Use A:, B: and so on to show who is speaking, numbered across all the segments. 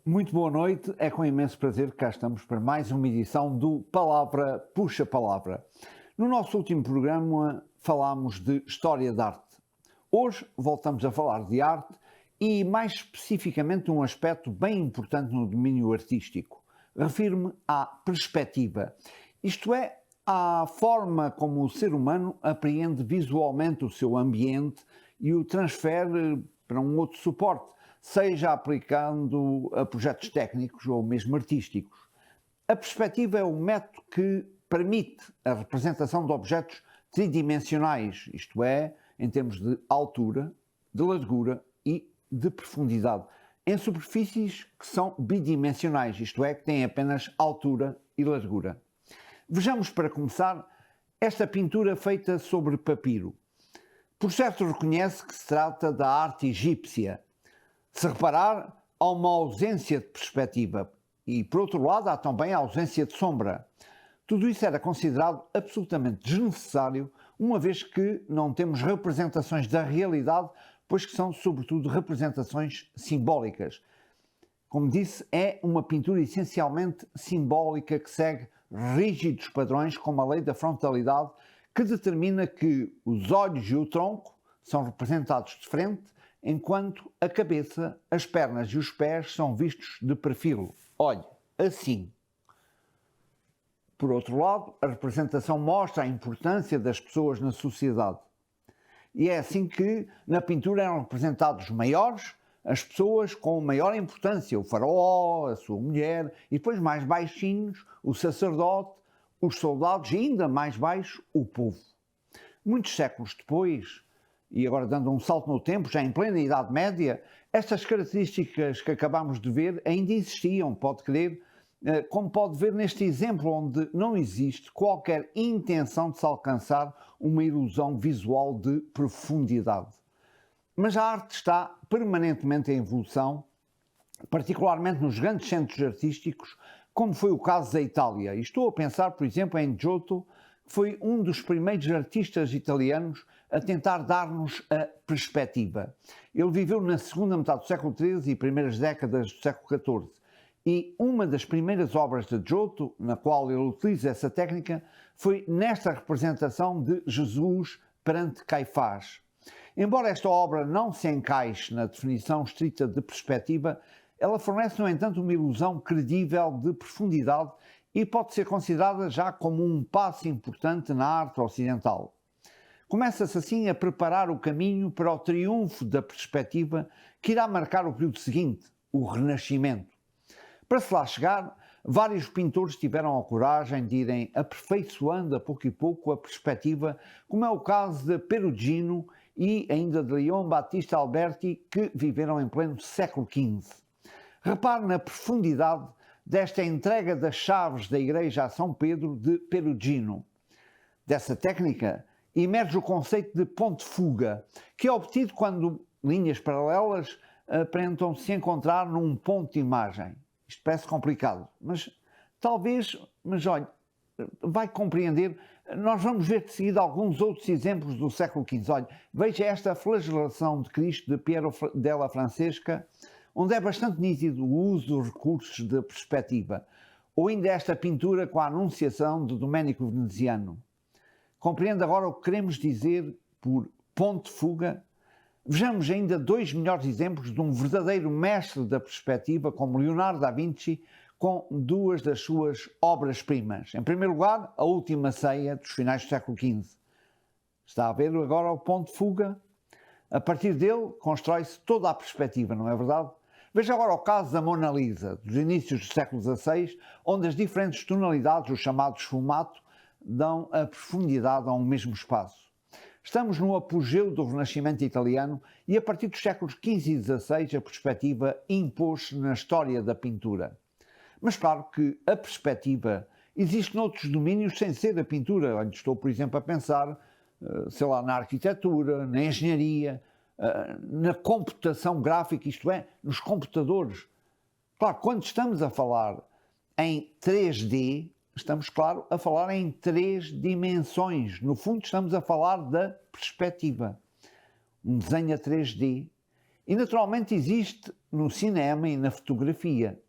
A: Muito boa noite, é com imenso prazer que cá estamos para mais uma edição do Palavra Puxa Palavra. No nosso último programa falámos de História da Arte. Hoje voltamos a falar de arte e mais especificamente de um aspecto bem importante no domínio artístico. Refiro-me à perspectiva, isto é, à forma como o ser humano apreende visualmente o seu ambiente e o transfere para um outro suporte, seja aplicando a projetos técnicos ou mesmo artísticos. A perspectiva é o método que permite a representação de objetos tridimensionais, isto é, em termos de altura, de largura e de profundidade, em superfícies que são bidimensionais, isto é, que têm apenas altura e largura. Vejamos, para começar, esta pintura feita sobre papiro. Por certo, reconhece que se trata da arte egípcia. Se reparar, há uma ausência de perspectiva e, por outro lado, há também a ausência de sombra. Tudo isso era considerado absolutamente desnecessário, uma vez que não temos representações da realidade, pois que são, sobretudo, representações simbólicas. Como disse, é uma pintura essencialmente simbólica que segue rígidos padrões, como a lei da frontalidade, que determina que os olhos e o tronco são representados de frente, enquanto a cabeça, as pernas e os pés são vistos de perfil. Olhe, assim. Por outro lado, a representação mostra a importância das pessoas na sociedade. E é assim que na pintura eram representados maiores, as pessoas com maior importância, o faraó, a sua mulher, e depois mais baixinhos, o sacerdote, os soldados e ainda mais baixo, o povo. Muitos séculos depois, e agora dando um salto no tempo, já em plena Idade Média, estas características que acabamos de ver ainda existiam, pode crer, como pode ver neste exemplo onde não existe qualquer intenção de se alcançar uma ilusão visual de profundidade. Mas a arte está permanentemente em evolução, particularmente nos grandes centros artísticos, como foi o caso da Itália. E estou a pensar, por exemplo, em Giotto, que foi um dos primeiros artistas italianos a tentar dar-nos a perspectiva. Ele viveu na segunda metade do século XIII e primeiras décadas do século XIV. E uma das primeiras obras de Giotto, na qual ele utiliza essa técnica, foi nesta representação de Jesus perante Caifás. Embora esta obra não se encaixe na definição estrita de perspectiva, ela fornece, no entanto, uma ilusão credível de profundidade e pode ser considerada já como um passo importante na arte ocidental. Começa-se assim a preparar o caminho para o triunfo da perspectiva que irá marcar o período seguinte, o Renascimento. Para se lá chegar, vários pintores tiveram a coragem de irem aperfeiçoando a pouco e pouco a perspectiva, como é o caso de Perugino e ainda de Leon Battista Alberti, que viveram em pleno século XV. Repare na profundidade desta entrega das chaves da igreja a São Pedro de Perugino. Dessa técnica emerge o conceito de ponto-fuga, que é obtido quando linhas paralelas aparentam se encontrar num ponto de imagem. Isto parece complicado, mas olha, vai compreender. Nós vamos ver de seguida alguns outros exemplos do século XV. Olha, veja esta flagelação de Cristo de Piero della Francesca, onde é bastante nítido o uso dos recursos de perspectiva, ou ainda esta pintura com a Anunciação de Domenico Veneziano. Compreende agora o que queremos dizer por ponto-fuga? Vejamos ainda dois melhores exemplos de um verdadeiro mestre da perspectiva, como Leonardo da Vinci, com duas das suas obras-primas. Em primeiro lugar, a Última Ceia, dos finais do século XV. Está a ver agora o ponto-fuga? A partir dele, constrói-se toda a perspectiva, não é verdade? Veja agora o caso da Mona Lisa, dos inícios do século XVI, onde as diferentes tonalidades, o chamado esfumato, dão a profundidade a um mesmo espaço. Estamos no apogeu do Renascimento italiano e, a partir dos séculos XV e XVI, a perspectiva impôs-se na história da pintura. Mas claro que a perspectiva existe noutros domínios sem ser a pintura. Onde estou, por exemplo, a pensar, na arquitetura, na engenharia, na computação gráfica, isto é, nos computadores. Claro, quando estamos a falar em 3D, estamos, claro, a falar em 3 dimensões. No fundo, estamos a falar da perspectiva. Um desenho a 3D E naturalmente existe no cinema e na fotografia.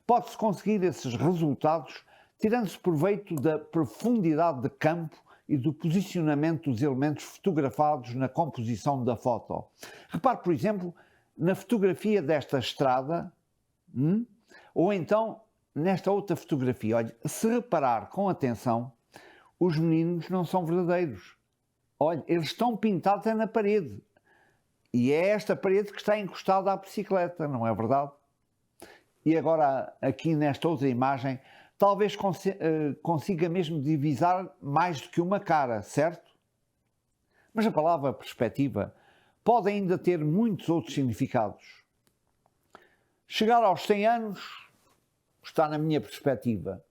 A: Pode-se conseguir esses resultados tirando-se proveito da profundidade de campo e do posicionamento dos elementos fotografados na composição da foto. Repare, por exemplo, na fotografia desta estrada, ou então nesta outra fotografia. Olha, se reparar com atenção, os meninos não são verdadeiros. Olha, eles estão pintados na parede. E é esta parede que está encostada à bicicleta, não é verdade? E agora, aqui nesta outra imagem, talvez consiga mesmo divisar mais do que uma cara, certo? Mas a palavra perspectiva pode ainda ter muitos outros significados. Chegar aos 100 anos está na minha perspectiva,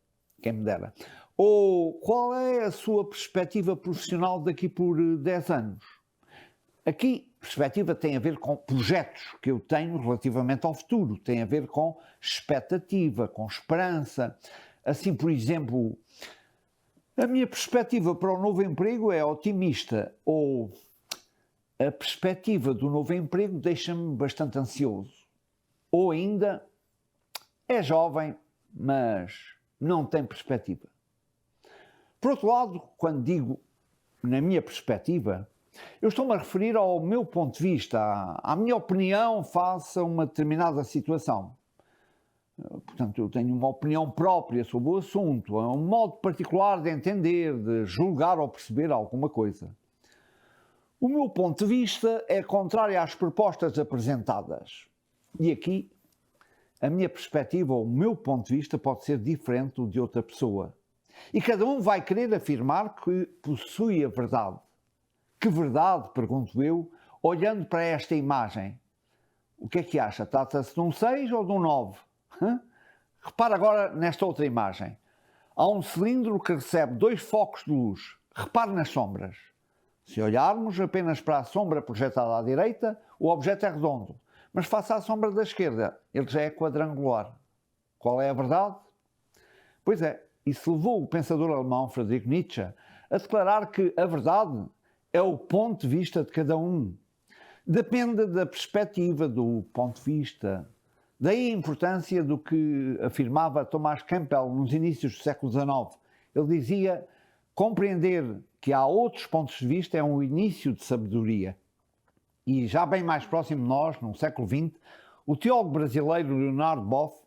A: quem me dera. Ou qual é a sua perspectiva profissional daqui por 10 anos? Aqui, perspectiva tem a ver com projetos que eu tenho relativamente ao futuro, tem a ver com expectativa, com esperança. Assim, por exemplo, a minha perspectiva para o novo emprego é otimista, ou a perspectiva do novo emprego deixa-me bastante ansioso. Ou ainda, é jovem, mas não tem perspectiva. Por outro lado, quando digo na minha perspectiva, eu estou-me a referir ao meu ponto de vista, à minha opinião face a uma determinada situação. Portanto, eu tenho uma opinião própria sobre o assunto, é um modo particular de entender, de julgar ou perceber alguma coisa. O meu ponto de vista é contrário às propostas apresentadas. E aqui, a minha perspectiva, ou o meu ponto de vista, pode ser diferente do de outra pessoa. E cada um vai querer afirmar que possui a verdade. Que verdade, pergunto eu, olhando para esta imagem? O que é que acha? Trata-se de um 6 ou de um 9? Repara agora nesta outra imagem. Há um cilindro que recebe 2 focos de luz. Repare nas sombras. Se olharmos apenas para a sombra projetada à direita, o objeto é redondo. Mas face à sombra da esquerda, ele já é quadrangular. Qual é a verdade? Pois é, isso levou o pensador alemão Friedrich Nietzsche a declarar que a verdade é o ponto de vista de cada um. Depende da perspectiva, do ponto de vista. Daí a importância do que afirmava Thomas Campbell nos inícios do século XIX. Ele dizia: compreender que há outros pontos de vista é um início de sabedoria. E já bem mais próximo de nós, no século XX, o teólogo brasileiro Leonardo Boff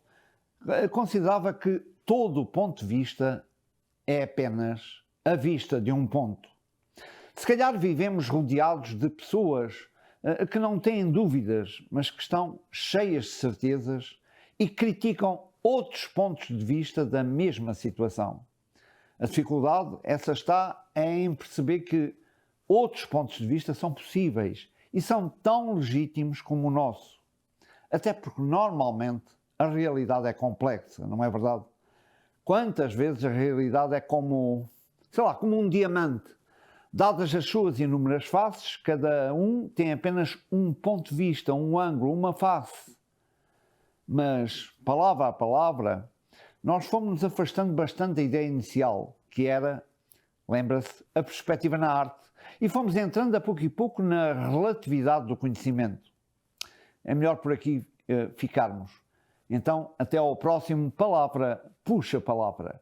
A: considerava que todo o ponto de vista é apenas a vista de um ponto. Se calhar vivemos rodeados de pessoas que não têm dúvidas, mas que estão cheias de certezas e criticam outros pontos de vista da mesma situação. A dificuldade, essa está em perceber que outros pontos de vista são possíveis e são tão legítimos como o nosso. Até porque, normalmente, a realidade é complexa, não é verdade? Quantas vezes a realidade é como um diamante. Dadas as suas inúmeras faces, cada um tem apenas um ponto de vista, um ângulo, uma face. Mas, palavra a palavra, nós fomos-nos afastando bastante da ideia inicial, que era, lembra-se, a perspectiva na arte, e fomos entrando a pouco e pouco na relatividade do conhecimento. É melhor por aqui ficarmos. Então, até ao próximo Palavra Puxa Palavra.